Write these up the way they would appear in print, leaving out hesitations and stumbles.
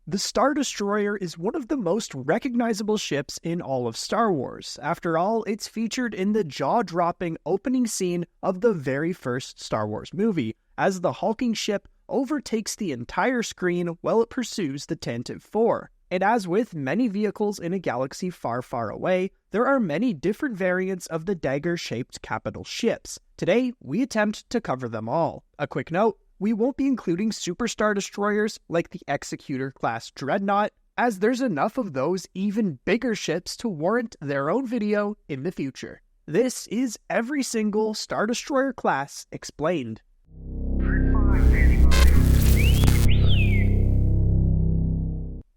The Star Destroyer is one of the most recognizable ships in all of Star Wars. After all, it's featured in the jaw-dropping opening scene of the very first Star Wars movie, as the hulking ship overtakes the entire screen while it pursues the Tantive 4. And as with many vehicles in a galaxy far, far away, there are many different variants of the dagger-shaped capital ships. Today, we attempt to cover them all. A quick note, we won't be including Super Star Destroyers like the Executor-class Dreadnought, as there's enough of those even bigger ships to warrant their own video in the future. This is every single Star Destroyer class explained.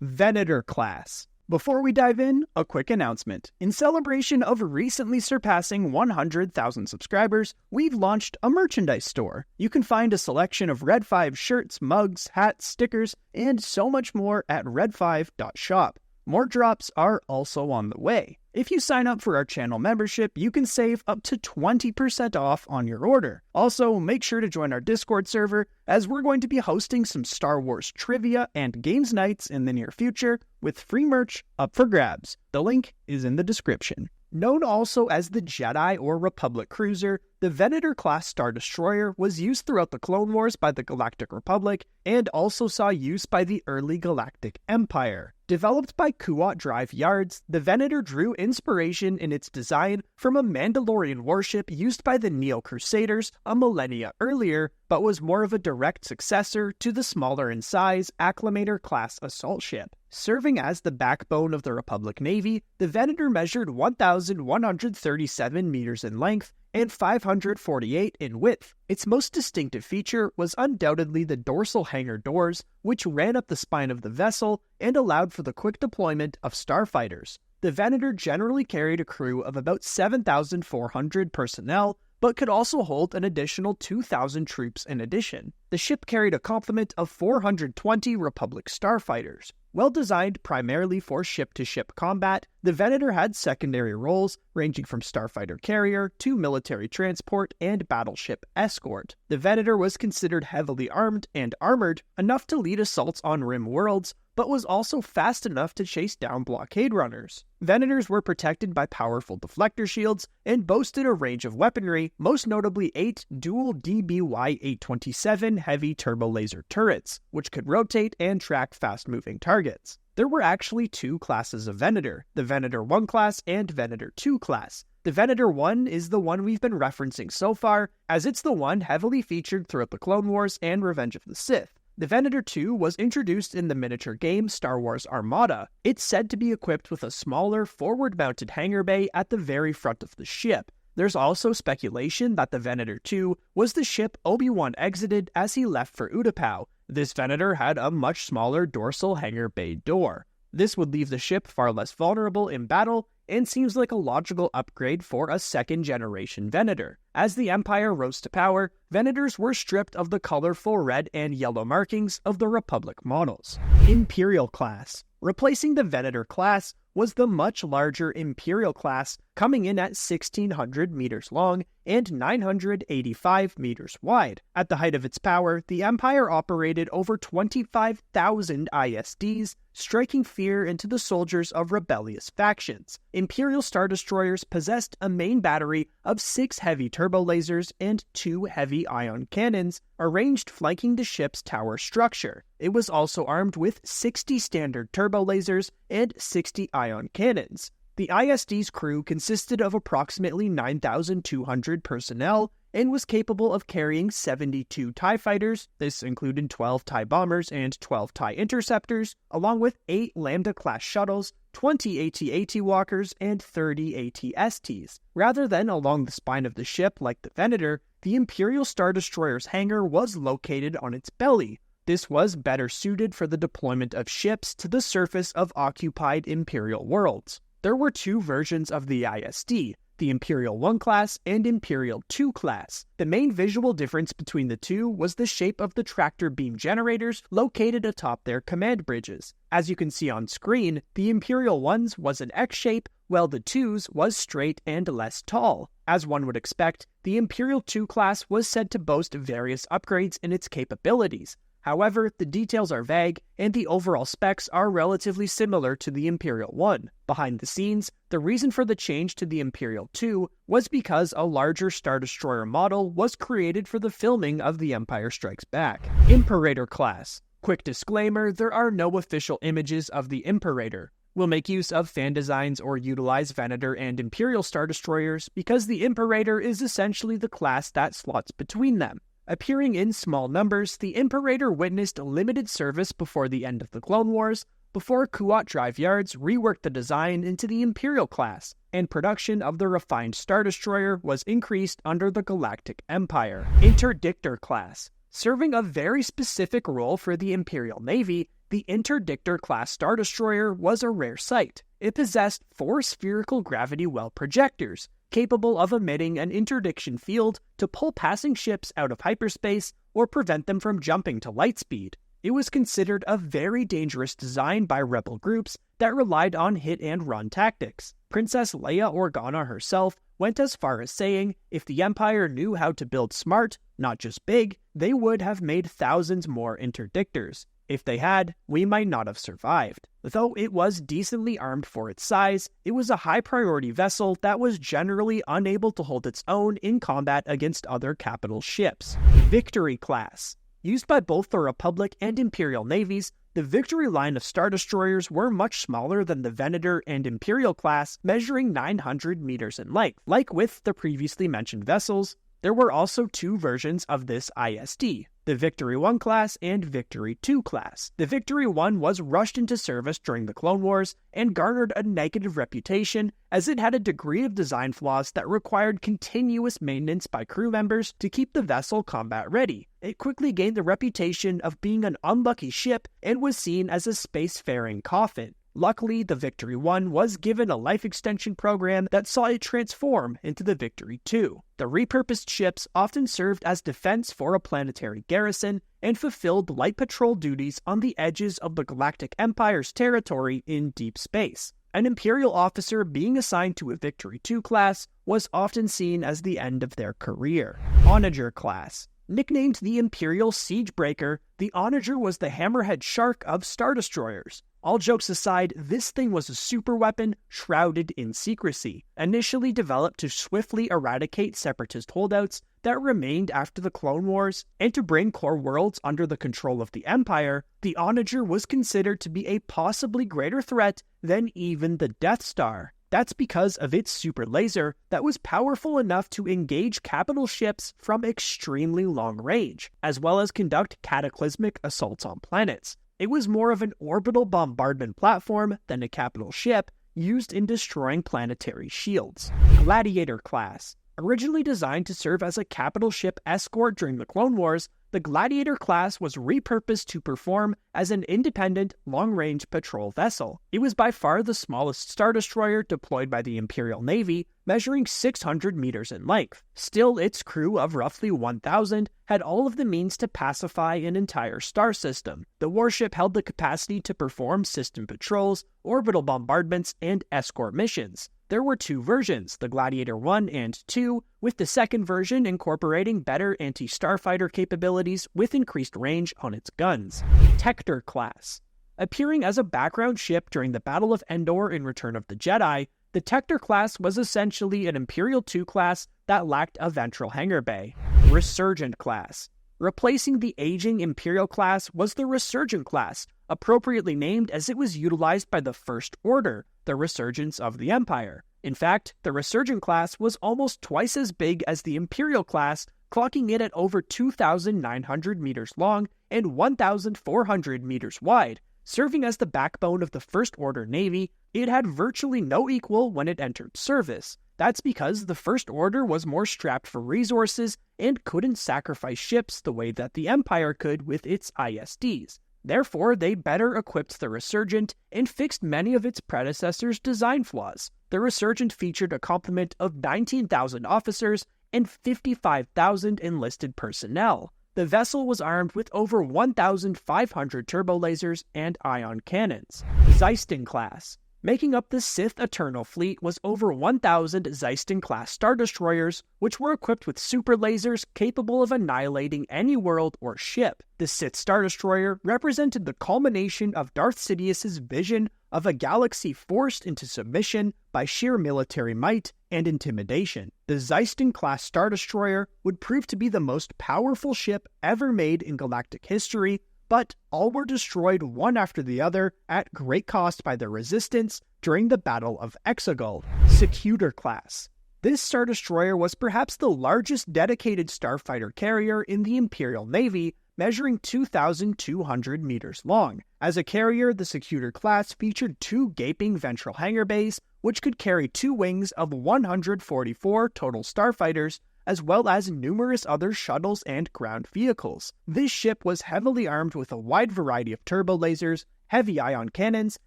Venator-class. Before we dive in, a quick announcement. In celebration of recently surpassing 100,000 subscribers, we've launched a merchandise store. You can find a selection of Red 5 shirts, mugs, hats, stickers, and so much more at red5.shop. More drops are also on the way. If you sign up for our channel membership, you can save up to 20% off on your order. Also, make sure to join our Discord server, as we're going to be hosting some Star Wars trivia and games nights in the near future, with free merch up for grabs. The link is in the description. Known also as the Jedi or Republic cruiser, the Venator-class Star Destroyer was used throughout the Clone Wars by the Galactic Republic and also saw use by the early Galactic Empire. Developed by Kuat Drive Yards, the Venator drew inspiration in its design from a Mandalorian warship used by the Neo-Crusaders a millennia earlier, but was more of a direct successor to the smaller in size Acclamator-class assault ship. Serving as the backbone of the Republic Navy, the Venator measured 1,137 meters in length and 548 in width. Its most distinctive feature was undoubtedly the dorsal hangar doors, which ran up the spine of the vessel and allowed for the quick deployment of starfighters. The Venator generally carried a crew of about 7,400 personnel, but could also hold an additional 2,000 troops in addition. The ship carried a complement of 420 Republic starfighters. Well designed primarily for ship-to-ship combat, the Venator had secondary roles ranging from starfighter carrier to military transport and battleship escort. The Venator was considered heavily armed and armored, enough to lead assaults on rim worlds, but was also fast enough to chase down blockade runners. Venators were protected by powerful deflector shields and boasted a range of weaponry, most notably 8 dual DBY-827 heavy turbo laser turrets, which could rotate and track fast-moving targets. There were actually two classes of Venator, the Venator 1 class and Venator 2 class. The Venator 1 is the one we've been referencing so far, as it's the one heavily featured throughout the Clone Wars and Revenge of the Sith. The Venator 2 was introduced in the miniature game Star Wars Armada. It's said to be equipped with a smaller, forward-mounted hangar bay at the very front of the ship. There's also speculation that the Venator 2 was the ship Obi-Wan exited as he left for Utapau. This Venator had a much smaller dorsal hangar bay door. This would leave the ship far less vulnerable in battle, and seems like a logical upgrade for a second-generation Venator. As the Empire rose to power, Venators were stripped of the colorful red and yellow markings of the Republic models. Imperial-class. Replacing the Venator-class was the much larger Imperial-class, coming in at 1,600 meters long and 985 meters wide. At the height of its power, the Empire operated over 25,000 ISDs, striking fear into the soldiers of rebellious factions. Imperial Star Destroyers possessed a main battery of 6 heavy turbo lasers and 2 heavy ion cannons, arranged flanking the ship's tower structure. It was also armed with 60 standard turbo lasers and 60 ion cannons. The ISD's crew consisted of approximately 9,200 personnel and was capable of carrying 72 TIE fighters. This included 12 TIE bombers and 12 TIE interceptors, along with 8 Lambda-class shuttles, 20 AT-AT walkers, and 30 AT-STs. Rather than along the spine of the ship like the Venator, the Imperial Star Destroyer's hangar was located on its belly. This was better suited for the deployment of ships to the surface of occupied Imperial worlds. There were two versions of the ISD, the Imperial 1 class and Imperial 2 class. The main visual difference between the two was the shape of the tractor beam generators located atop their command bridges. As you can see on screen, the Imperial 1's was an X shape, while the 2's was straight and less tall. As one would expect, the Imperial 2 class was said to boast various upgrades in its capabilities. However, the details are vague, and the overall specs are relatively similar to the Imperial 1. Behind the scenes, the reason for the change to the Imperial 2 was because a larger Star Destroyer model was created for the filming of The Empire Strikes Back. Imperator-class. Quick disclaimer, there are no official images of the Imperator. We'll make use of fan designs or utilize Venator and Imperial Star Destroyers because the Imperator is essentially the class that slots between them. Appearing in small numbers, the Imperator witnessed limited service before the end of the Clone Wars, before Kuat Drive Yards reworked the design into the Imperial-class, and production of the refined Star Destroyer was increased under the Galactic Empire. Interdictor-class. Serving a very specific role for the Imperial Navy, the Interdictor-class Star Destroyer was a rare sight. It possessed 4 spherical gravity well projectors, capable of emitting an interdiction field to pull passing ships out of hyperspace or prevent them from jumping to light speed. It was considered a very dangerous design by rebel groups that relied on hit-and-run tactics. Princess Leia Organa herself went as far as saying, if the Empire knew how to build smart, not just big, they would have made thousands more interdictors. If they had, we might not have survived. Though it was decently armed for its size, it was a high-priority vessel that was generally unable to hold its own in combat against other capital ships. Victory-class. Used by both the Republic and Imperial navies, the Victory line of Star Destroyers were much smaller than the Venator and Imperial-class, measuring 900 meters in length. Like with the previously mentioned vessels, there were also 2 versions of this ISD, the Victory 1 class and Victory 2 class. The Victory 1 was rushed into service during the Clone Wars and garnered a negative reputation as it had a degree of design flaws that required continuous maintenance by crew members to keep the vessel combat ready. It quickly gained the reputation of being an unlucky ship and was seen as a spacefaring coffin. Luckily, the Victory 1 was given a life extension program that saw it transform into the Victory 2. The repurposed ships often served as defense for a planetary garrison and fulfilled light patrol duties on the edges of the Galactic Empire's territory in deep space. An Imperial officer being assigned to a Victory 2 class was often seen as the end of their career. Onager-class. Nicknamed the Imperial Siegebreaker, the Onager was the hammerhead shark of Star Destroyers. All jokes aside, this thing was a superweapon shrouded in secrecy. Initially developed to swiftly eradicate separatist holdouts that remained after the Clone Wars, and to bring core worlds under the control of the Empire, the Onager was considered to be a possibly greater threat than even the Death Star. That's because of its super laser that was powerful enough to engage capital ships from extremely long range, as well as conduct cataclysmic assaults on planets. It was more of an orbital bombardment platform than a capital ship used in destroying planetary shields. Gladiator-class. Originally designed to serve as a capital ship escort during the Clone Wars, the Gladiator-class was repurposed to perform as an independent, long-range patrol vessel. It was by far the smallest Star Destroyer deployed by the Imperial Navy, measuring 600 meters in length. Still, its crew of roughly 1,000 had all of the means to pacify an entire star system. The warship held the capacity to perform system patrols, orbital bombardments, and escort missions. There were 2 versions, the Gladiator 1 and 2, with the second version incorporating better anti-starfighter capabilities with increased range on its guns. Tector-class. Appearing as a background ship during the Battle of Endor in Return of the Jedi, the Tector-class was essentially an Imperial 2 class that lacked a ventral hangar bay. Resurgent-class. Replacing the aging Imperial-class was the Resurgent-class, appropriately named as it was utilized by the First Order, the resurgence of the Empire. In fact, the Resurgent-class was almost twice as big as the Imperial-class, clocking in at over 2,900 meters long and 1,400 meters wide. Serving as the backbone of the First Order Navy, it had virtually no equal when it entered service. That's because the First Order was more strapped for resources and couldn't sacrifice ships the way that the Empire could with its ISDs. Therefore, they better equipped the Resurgent and fixed many of its predecessors' design flaws. The Resurgent featured a complement of 19,000 officers and 55,000 enlisted personnel. The vessel was armed with over 1,500 turbo lasers and ion cannons. Zeiston-class. Making up the Sith Eternal Fleet was over 1,000 Zeiston-class Star Destroyers, which were equipped with super lasers capable of annihilating any world or ship. The Sith Star Destroyer represented the culmination of Darth Sidious's vision of a galaxy forced into submission by sheer military might and intimidation. The Zeiston-class Star Destroyer would prove to be the most powerful ship ever made in galactic history, but all were destroyed one after the other at great cost by the Resistance during the Battle of Exegol. Executor-class. This Star Destroyer was perhaps the largest dedicated starfighter carrier in the Imperial Navy, measuring 2,200 meters long. As a carrier, the Executor-class featured two gaping ventral hangar bays, which could carry two wings of 144 total starfighters, as well as numerous other shuttles and ground vehicles. This ship was heavily armed with a wide variety of turbo lasers, heavy ion cannons,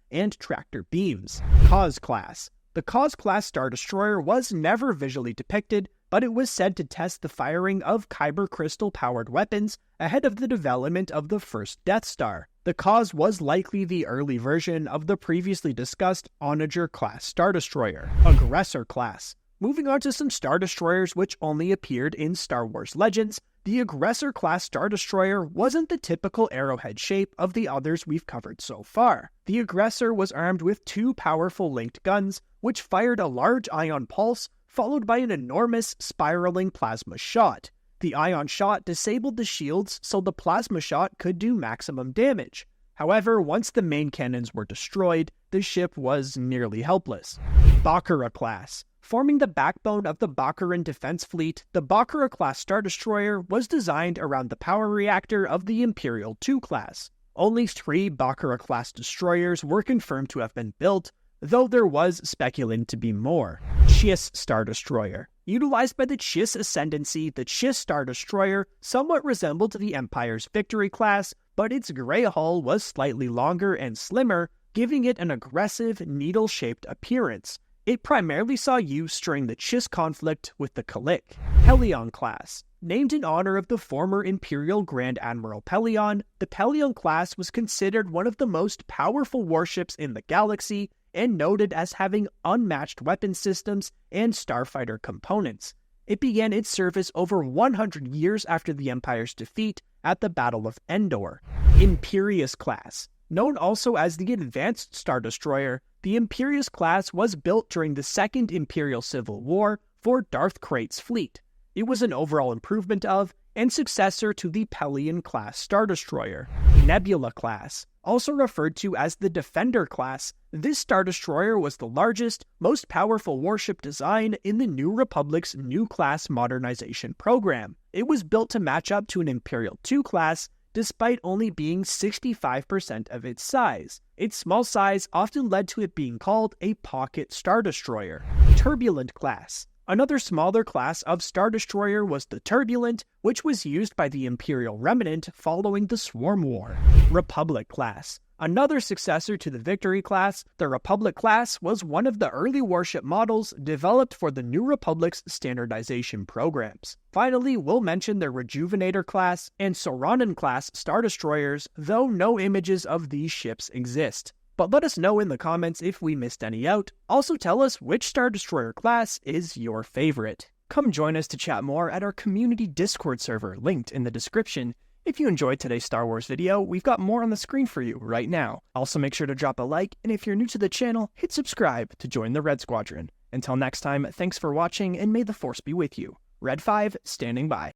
and tractor beams. Cause-class. The Cause-class Star Destroyer was never visually depicted, but it was said to test the firing of kyber crystal-powered weapons ahead of the development of the first Death Star. The Cause was likely the early version of the previously discussed onager-class Star Destroyer. Aggressor-class. Moving on to some Star Destroyers which only appeared in Star Wars Legends, the Aggressor-class Star Destroyer wasn't the typical arrowhead shape of the others we've covered so far. The Aggressor was armed with two powerful linked guns, which fired a large ion pulse, followed by an enormous spiraling plasma shot. The ion shot disabled the shields, so the plasma shot could do maximum damage. However, once the main cannons were destroyed, the ship was nearly helpless. Baccarat-class. Forming the backbone of the Baccaran defense fleet, the Baccarat-class Star Destroyer was designed around the power reactor of the Imperial-2 class. Only 3 Baccarat-class destroyers were confirmed to have been built, though there was speculated to be more. Chiss Star Destroyer. Utilized by the Chiss Ascendancy, the Chiss Star Destroyer somewhat resembled the Empire's Victory class, but its gray hull was slightly longer and slimmer, giving it an aggressive, needle-shaped appearance. It primarily saw use during the Chiss conflict with the Kalik. Pelion-class. Named in honor of the former Imperial Grand Admiral Pelion, the Pelion-class was considered one of the most powerful warships in the galaxy and noted as having unmatched weapon systems and starfighter components. It began its service over 100 years after the Empire's defeat at the Battle of Endor. Imperius-class. Known also as the Advanced Star Destroyer, the Imperius-class was built during the Second Imperial Civil War for Darth Krayt's fleet. It was an overall improvement of and successor to the Pelion-class Star Destroyer. Nebula-class. Also referred to as the Defender-class, this Star Destroyer was the largest, most powerful warship design in the New Republic's New Class modernization program. It was built to match up to an Imperial-2 class, despite only being 65% of its size. Its small size often led to it being called a pocket Star Destroyer. Turbulent-class. Another smaller class of Star Destroyer was the Turbulent, which was used by the Imperial Remnant following the Swarm War. Republic-class. Another successor to the Victory class, the Republic-class was one of the early warship models developed for the New Republic's standardization programs. Finally, we'll mention the Rejuvenator-class and Soranin-class Star Destroyers, though no images of these ships exist. But let us know in the comments if we missed any out. Also tell us which Star Destroyer class is your favorite. Come join us to chat more at our community Discord server, linked in the description. If you enjoyed today's Star Wars video, we've got more on the screen for you right now. Also make sure to drop a like, and if you're new to the channel, hit subscribe to join the Red Squadron. Until next time, thanks for watching, and may the Force be with you. Red 5, standing by.